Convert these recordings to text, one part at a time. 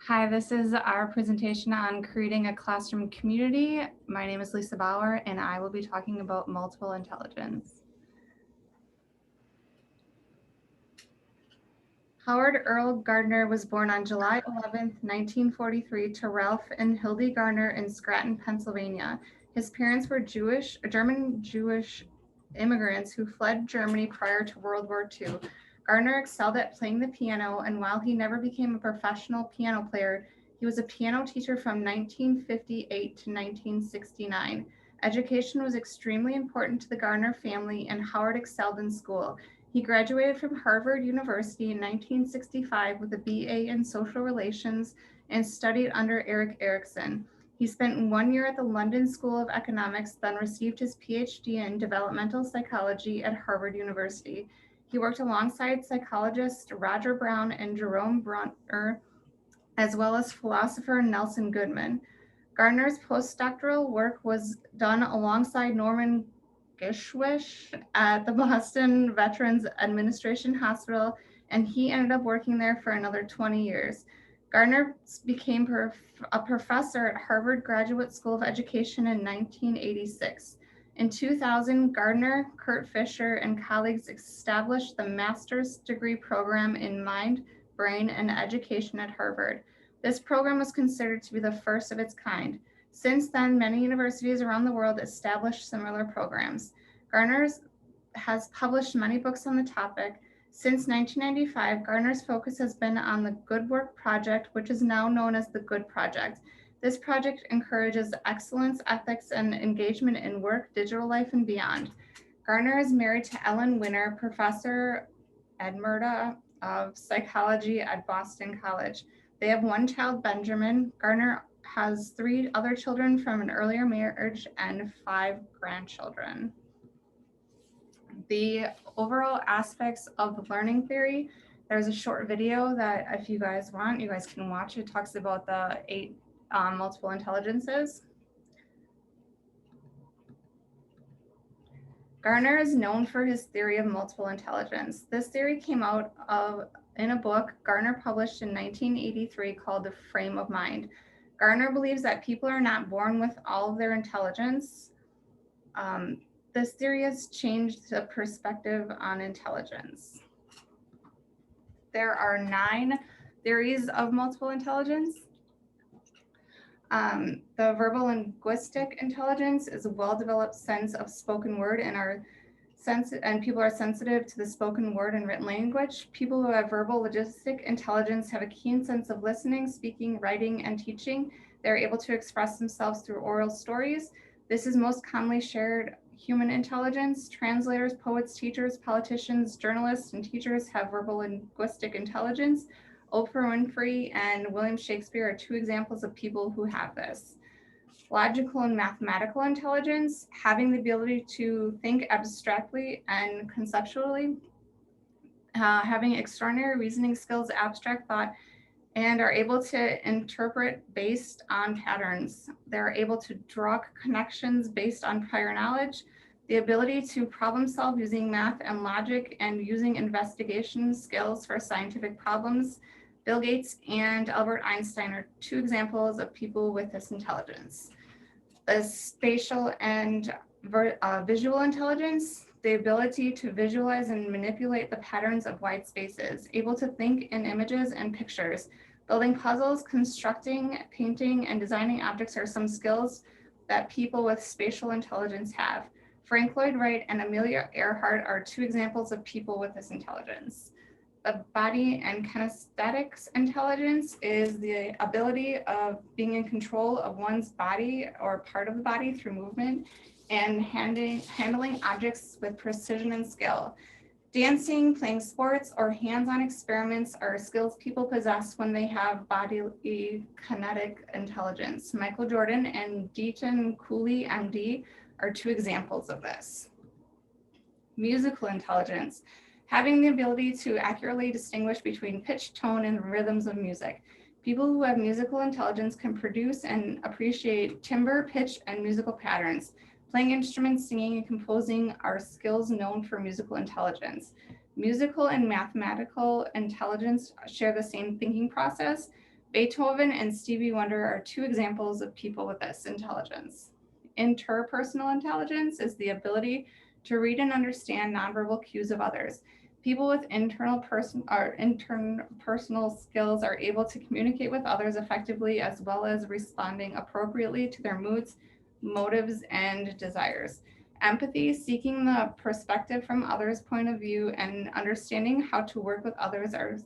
Hi, this is our presentation on creating a classroom community. My name is Lisa Bauer, and I will be talking about multiple intelligence. Howard Earl Gardner was born on July 11th, 1943 to Ralph and Hildy Gardner in Scranton, Pennsylvania. His parents were German Jewish immigrants who fled Germany prior to World War II. Gardner excelled at playing the piano, and while he never became a professional piano player, he was a piano teacher from 1958 to 1969. Education was extremely important to the Gardner family, and Howard excelled in school. He graduated from Harvard University in 1965 with a BA in social relations and studied under Erik Erikson. He spent 1 year at the London School of Economics, then received his PhD in developmental psychology at Harvard University. He worked alongside psychologists Roger Brown and Jerome Bruner, as well as philosopher Nelson Goodman. Gardner's postdoctoral work was done alongside Norman Geschwitz at the Boston Veterans Administration Hospital, and he ended up working there for another 20 years. Gardner became a professor at Harvard Graduate School of Education in 1986. In 2000, Gardner, Kurt Fisher, and colleagues established the master's degree program in mind, brain, and education at Harvard. This program was considered to be the first of its kind. Since then, many universities around the world established similar programs. Gardner has published many books on the topic. Since 1995, Gardner's focus has been on the Good Work Project, which is now known as the Good Project. This project encourages excellence, ethics, and engagement in work, digital life, and beyond. Gardner is married to Ellen Winter, Professor Emerita of Psychology at Boston College. They have one child, Benjamin. Gardner has 3 other children from an earlier marriage and 5 grandchildren. The overall aspects of learning theory, there's a short video that if you guys want, you guys can watch. It talks about the 8 multiple intelligences. Gardner is known for his theory of multiple intelligence. This theory came out in a book Gardner published in 1983 called The Frame of Mind. Gardner believes that people are not born with all of their intelligence. This theory has changed the perspective on intelligence. There are 9 theories of multiple intelligence. The verbal linguistic intelligence is a well-developed sense of spoken word and people are sensitive to the spoken word and written language. People who have verbal linguistic intelligence have a keen sense of listening, speaking, writing, and teaching. They're able to express themselves through oral stories. This is most commonly shared human intelligence. Translators, poets, teachers, politicians, journalists, and teachers have verbal linguistic intelligence. Oprah Winfrey and William Shakespeare are 2 examples of people who have this. Logical and mathematical intelligence, having the ability to think abstractly and conceptually, having extraordinary reasoning skills, abstract thought, and are able to interpret based on patterns. They're able to draw connections based on prior knowledge, the ability to problem solve using math and logic, and using investigation skills for scientific problems. Bill Gates and Albert Einstein are 2 examples of people with this intelligence. The spatial and visual intelligence, the ability to visualize and manipulate the patterns of wide spaces, able to think in images and pictures. Building puzzles, constructing, painting, and designing objects are some skills that people with spatial intelligence have. Frank Lloyd Wright and Amelia Earhart are 2 examples of people with this intelligence. The body and kinesthetics intelligence is the ability of being in control of one's body or part of the body through movement and handling objects with precision and skill. Dancing, playing sports, or hands-on experiments are skills people possess when they have bodily kinetic intelligence. Michael Jordan and Deaton Cooley, MD, are 2 examples of this. Musical intelligence, having the ability to accurately distinguish between pitch, tone, and rhythms of music. People who have musical intelligence can produce and appreciate timbre, pitch, and musical patterns. Playing instruments, singing, and composing are skills known for musical intelligence. Musical and mathematical intelligence share the same thinking process. Beethoven and Stevie Wonder are two examples of people with this intelligence. Interpersonal intelligence is the ability to read and understand nonverbal cues of others. People with interpersonal skills are able to communicate with others effectively, as well as responding appropriately to their moods, motives, and desires. Empathy, seeking the perspective from others' point of view and understanding how to work with others are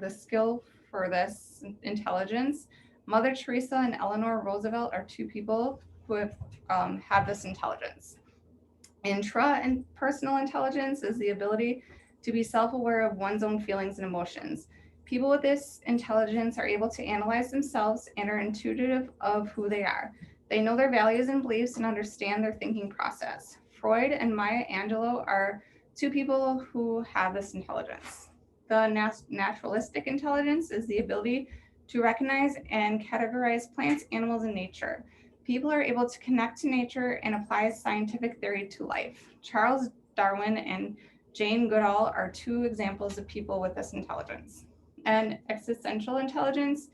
the skill for this intelligence. Mother Teresa and Eleanor Roosevelt are two people who have this intelligence. Intra and personal intelligence is the ability to be self-aware of one's own feelings and emotions. People with this intelligence are able to analyze themselves and are intuitive of who they are. They know their values and beliefs and understand their thinking process. Freud and Maya Angelou are two people who have this intelligence. The naturalistic intelligence is the ability to recognize and categorize plants, animals, and nature. People are able to connect to nature and apply scientific theory to life. Charles Darwin and Jane Goodall are two examples of people with this intelligence. And existential intelligence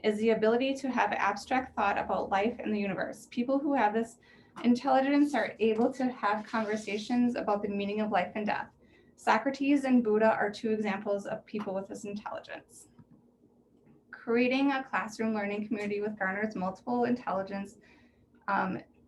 is the ability to have abstract thought about life and the universe. People who have this intelligence are able to have conversations about the meaning of life and death. Socrates and Buddha are two examples of people with this intelligence. Creating a classroom learning community with garners multiple intelligence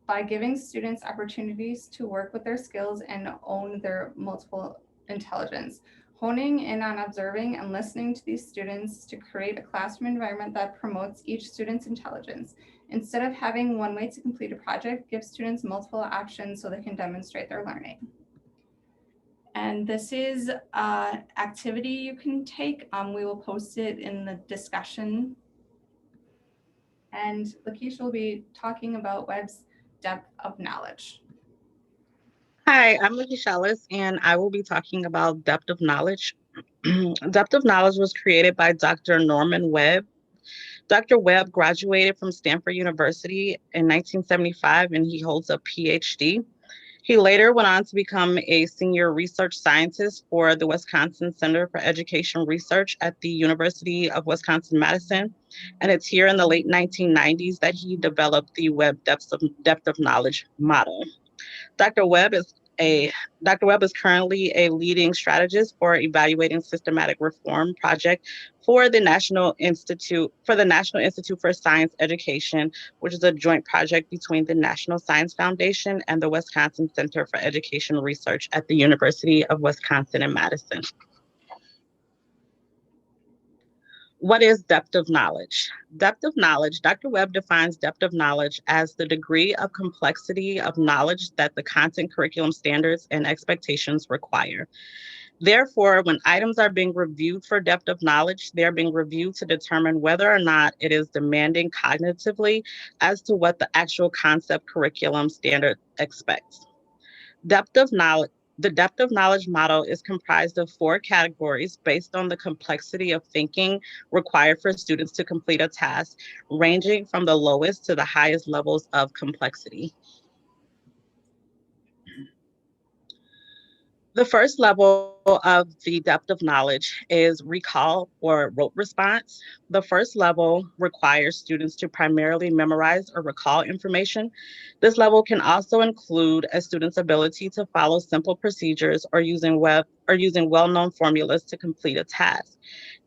by giving students opportunities to work with their skills and own their multiple intelligence. Honing in on observing and listening to these students to create a classroom environment that promotes each student's intelligence. Instead of having one way to complete a project, give students multiple options so they can demonstrate their learning. And this is an activity you can take. We will post it in the discussion. And Lakeisha will be talking about Webb's depth of knowledge. Hi, I'm Lakeisha Ellis, and I will be talking about depth of knowledge. Depth of knowledge was created by Dr. Norman Webb. Dr. Webb graduated from Stanford University in 1975, and he holds a PhD. He later went on to become a senior research scientist for the Wisconsin Center for Education Research at the University of Wisconsin-Madison. And it's here in the late 1990s that he developed the Webb depth of knowledge model. Dr. Webb is Dr. Webb is currently a leading strategist for evaluating systematic reform project for the National Institute for Science Education, which is a joint project between the National Science Foundation and the Wisconsin Center for Education Research at the University of Wisconsin in Madison. What is depth of knowledge? Depth of knowledge, Dr. Webb defines depth of knowledge as the degree of complexity of knowledge that the content, curriculum, standards, and expectations require. Therefore, when items are being reviewed for depth of knowledge, they're being reviewed to determine whether or not it is demanding cognitively as to what the actual concept, curriculum, standard expects. Depth of knowledge. The depth of knowledge model is comprised of 4 categories based on the complexity of thinking required for students to complete a task, ranging from the lowest to the highest levels of complexity. The first level of the depth of knowledge is recall or rote response. The first level requires students to primarily memorize or recall information. This level can also include a student's ability to follow simple procedures or using well-known formulas to complete a task.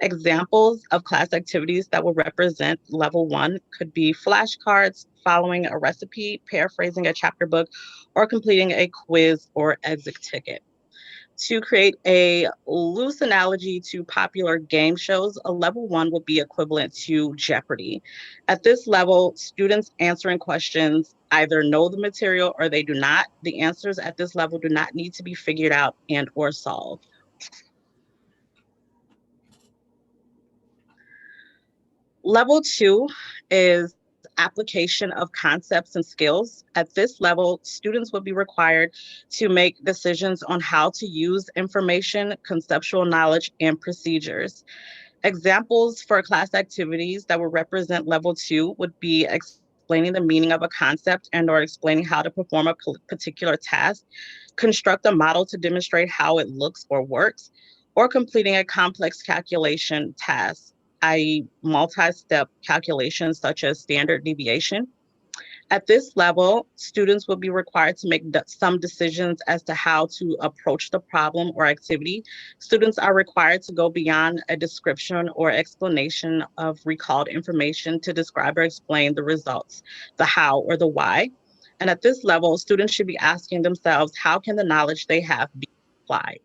Examples of class activities that will represent level 1 could be flashcards, following a recipe, paraphrasing a chapter book, or completing a quiz or exit ticket. To create a loose analogy to popular game shows, a level 1 would be equivalent to Jeopardy! At this level, students answering questions either know the material or they do not. The answers at this level do not need to be figured out and or solved. Level 2 is application of concepts and skills. At this level, students will be required to make decisions on how to use information, conceptual knowledge, and procedures. Examples for class activities that would represent level 2 would be explaining the meaning of a concept and or explaining how to perform a particular task, construct a model to demonstrate how it looks or works, or completing a complex calculation task, i.e. multi-step calculations such as standard deviation. At this level, students will be required to make some decisions as to how to approach the problem or activity. Students are required to go beyond a description or explanation of recalled information to describe or explain the results, the how or the why. And at this level, students should be asking themselves, how can the knowledge they have be applied?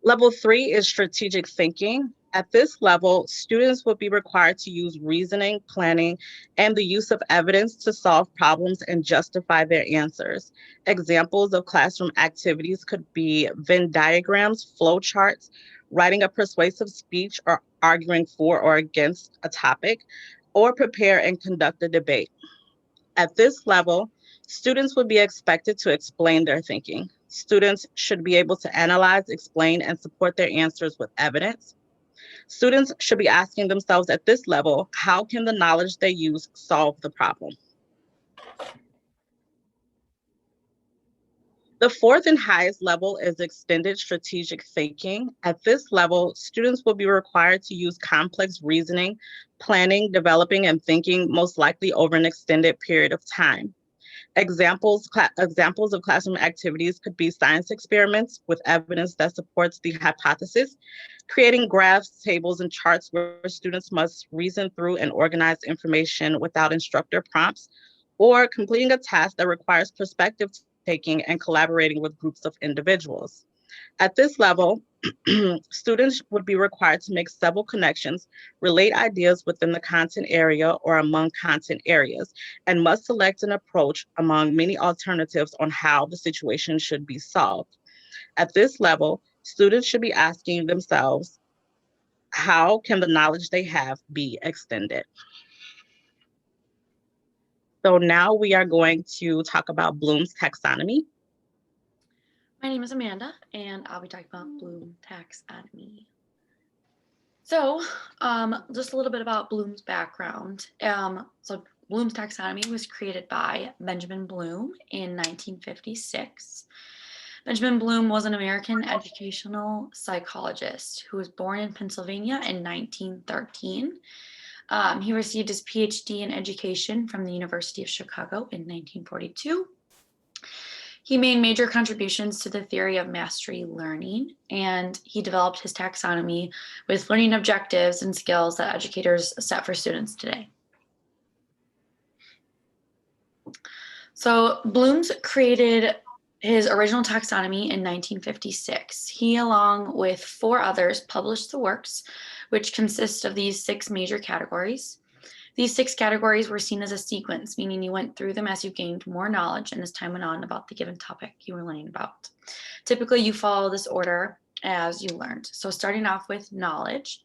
Level 3 is strategic thinking. At this level, students will be required to use reasoning, planning, and the use of evidence to solve problems and justify their answers. Examples of classroom activities could be Venn diagrams, flowcharts, writing a persuasive speech, or arguing for or against a topic, or prepare and conduct a debate. At this level, students would be expected to explain their thinking. Students should be able to analyze, explain, and support their answers with evidence. Students should be asking themselves at this level, how can the knowledge they use solve the problem? The fourth and highest level is extended strategic thinking. At this level, students will be required to use complex reasoning, planning, developing, and thinking, most likely over an extended period of time. Examples of classroom activities could be science experiments with evidence that supports the hypothesis, creating graphs, tables, and charts where students must reason through and organize information without instructor prompts, or completing a task that requires perspective taking and collaborating with groups of individuals. At this level, students would be required to make several connections, relate ideas within the content area or among content areas, and must select an approach among many alternatives on how the situation should be solved. At this level, students should be asking themselves, how can the knowledge they have be extended? So now we are going to talk about Bloom's taxonomy. My name is Amanda, and I'll be talking about Bloom taxonomy. So, just a little bit about Bloom's background. So Bloom's taxonomy was created by Benjamin Bloom in 1956. Benjamin Bloom was an American educational psychologist who was born in Pennsylvania in 1913. He received his PhD in education from the University of Chicago in 1942. He made major contributions to the theory of mastery learning, and he developed his taxonomy with learning objectives and skills that educators set for students today. So Bloom's created his original taxonomy in 1956. He, along with 4 others, published the works, which consist of these 6 major categories. These 6 categories were seen as a sequence, meaning you went through them as you gained more knowledge and as time went on about the given topic you were learning about. Typically, you follow this order as you learned. So starting off with knowledge.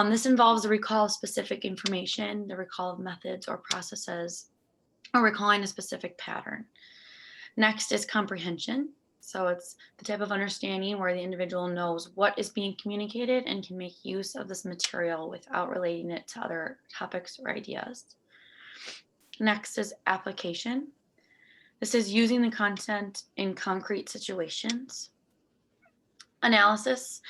This involves the recall of specific information, the recall of methods or processes, or recalling a specific pattern. Next is comprehension. So it's the type of understanding where the individual knows what is being communicated and can make use of this material without relating it to other topics or ideas. Next is application. This is using the content in concrete situations. Analysis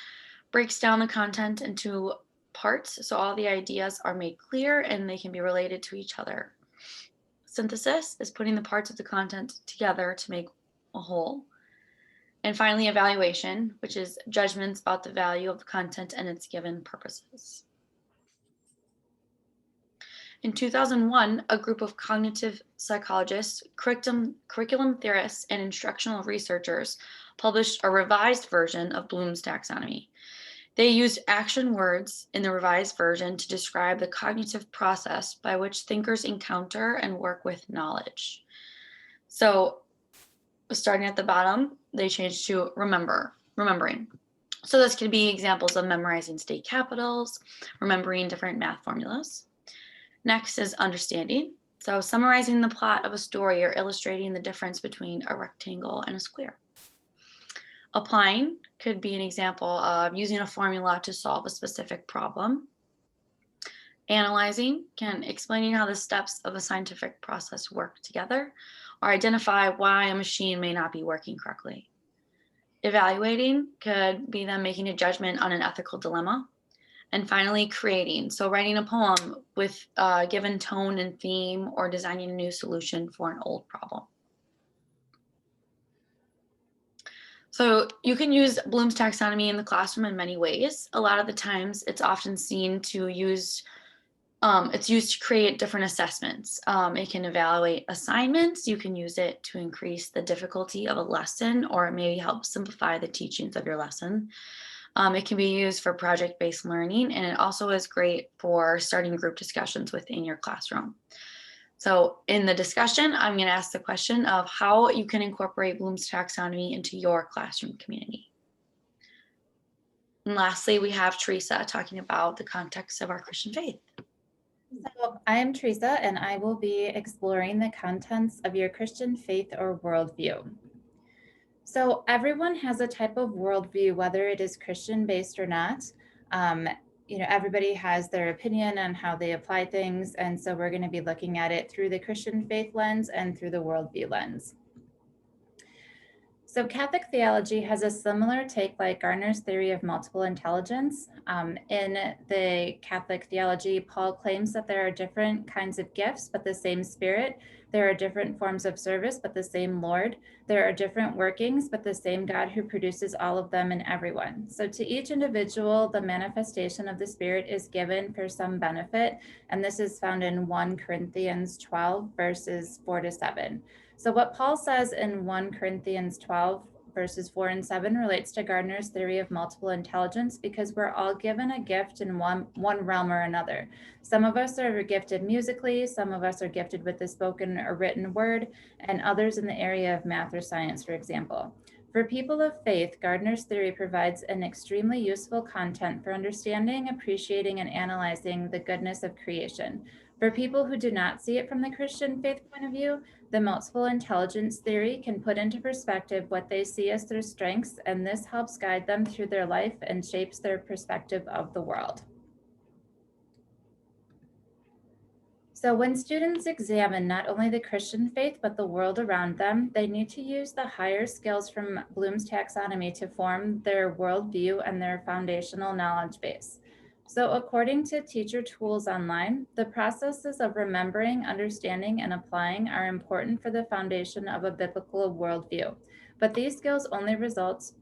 breaks down the content into parts so all the ideas are made clear and they can be related to each other. Synthesis is putting the parts of the content together to make a whole. And finally, evaluation, which is judgments about the value of the content and its given purposes. In 2001, a group of cognitive psychologists, curriculum theorists, and instructional researchers published a revised version of Bloom's taxonomy. They used action words in the revised version to describe the cognitive process by which thinkers encounter and work with knowledge. So, starting at the bottom, they changed to remembering. So this could be examples of memorizing state capitals, remembering different math formulas. Next is understanding. So summarizing the plot of a story or illustrating the difference between a rectangle and a square. Applying could be an example of using a formula to solve a specific problem. Analyzing can explaining how the steps of a scientific process work together or identify why a machine may not be working correctly. Evaluating could be them making a judgment on an ethical dilemma. And finally, creating. So writing a poem with a given tone and theme or designing a new solution for an old problem. So you can use Bloom's taxonomy in the classroom in many ways. A lot of the times it's often seen to use it's used to create different assessments. It can evaluate assignments. You can use it to increase the difficulty of a lesson or maybe help simplify the teachings of your lesson. It can be used for project-based learning, and it also is great for starting group discussions within your classroom. So in the discussion, I'm going to ask the question of how you can incorporate Bloom's taxonomy into your classroom community. And lastly, we have Teresa talking about the context of our Christian faith. So I am Teresa, and I will be exploring the contents of your Christian faith or worldview. So everyone has a type of worldview, whether it is Christian-based or not. Everybody has their opinion on how they apply things, and so we're going to be looking at it through the Christian faith lens and through the worldview lens. So Catholic theology has a similar take like Gardner's theory of multiple intelligence. In the Catholic theology, Paul claims that there are different kinds of gifts, but the same Spirit. There are different forms of service, but the same Lord. There are different workings, but the same God who produces all of them in everyone. So to each individual, the manifestation of the Spirit is given for some benefit. And this is found in 1 Corinthians 12, verses 4-7. So what Paul says in 1 Corinthians 12, verses 4 and 7 relates to Gardner's theory of multiple intelligence because we're all given a gift in one realm or another. Some of us are gifted musically, some of us are gifted with the spoken or written word, and others in the area of math or science, for example. For people of faith, Gardner's theory provides an extremely useful content for understanding, appreciating, and analyzing the goodness of creation. For people who do not see it from the Christian faith point of view, the multiple intelligence theory can put into perspective what they see as their strengths, and this helps guide them through their life and shapes their perspective of the world. So when students examine not only the Christian faith, but the world around them, they need to use the higher skills from Bloom's taxonomy to form their worldview and their foundational knowledge base. So according to Teacher Tools Online, the processes of remembering, understanding, and applying are important for the foundation of a biblical worldview. But these skills only result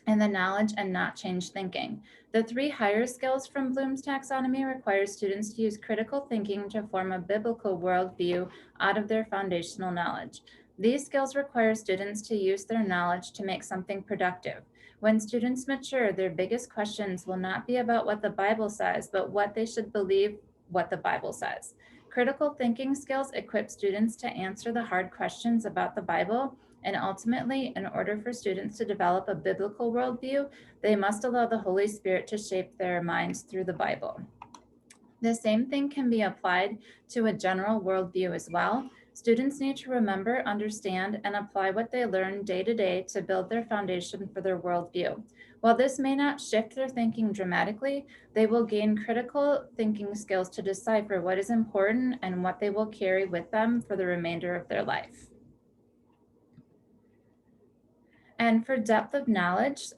in the knowledge and not change thinking. The 3 higher skills from Bloom's taxonomy require students to use critical thinking to form a biblical worldview out of their foundational knowledge. These skills require students to use their knowledge to make something productive. When students mature, their biggest questions will not be about what the Bible says, but what they should believe what the Bible says. Critical thinking skills equip students to answer the hard questions about the Bible, and ultimately, in order for students to develop a biblical worldview, they must allow the Holy Spirit to shape their minds through the Bible. The same thing can be applied to a general worldview as well. Students need to remember, understand, and apply what they learn day to day to build their foundation for their worldview. While this may not shift their thinking dramatically, they will gain critical thinking skills to decipher what is important and what they will carry with them for the remainder of their life. And for depth of knowledge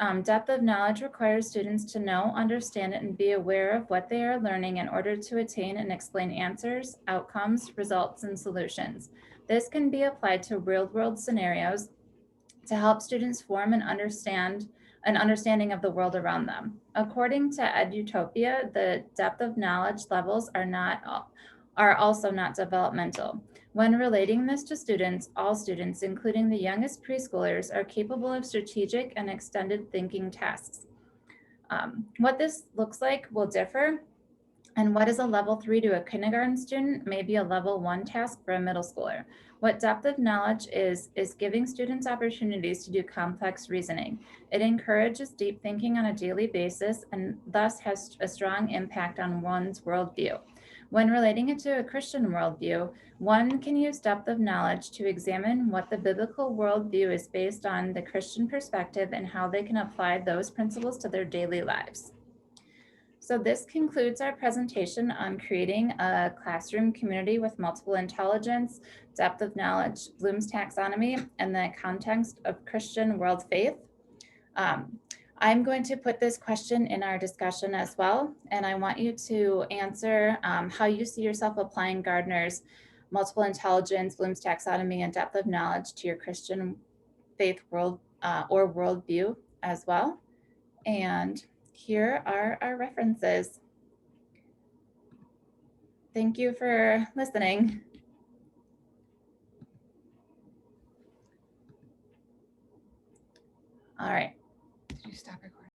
requires students to know, understand, and be aware of what they are learning in order to attain and explain answers, outcomes, results, and solutions. This can be applied to real-world scenarios to help students form an understanding of the world around them. According to EdUtopia, the depth of knowledge levels are also not developmental. When relating this to students, all students, including the youngest preschoolers, are capable of strategic and extended thinking tasks. What this looks like will differ, and what is a level 3 to a kindergarten student may be a level 1 task for a middle schooler. What depth of knowledge is giving students opportunities to do complex reasoning. It encourages deep thinking on a daily basis and thus has a strong impact on one's worldview. When relating it to a Christian worldview, one can use depth of knowledge to examine what the biblical worldview is based on the Christian perspective and how they can apply those principles to their daily lives. So this concludes our presentation on creating a classroom community with multiple intelligence, depth of knowledge, Bloom's taxonomy, and the context of Christian world faith. I'm going to put this question in our discussion as well, and I want you to answer how you see yourself applying Gardner's multiple intelligence, Bloom's taxonomy, and depth of knowledge to your Christian faith world or worldview as well. And here are our references. Thank you for listening. All right. Did you stop recording?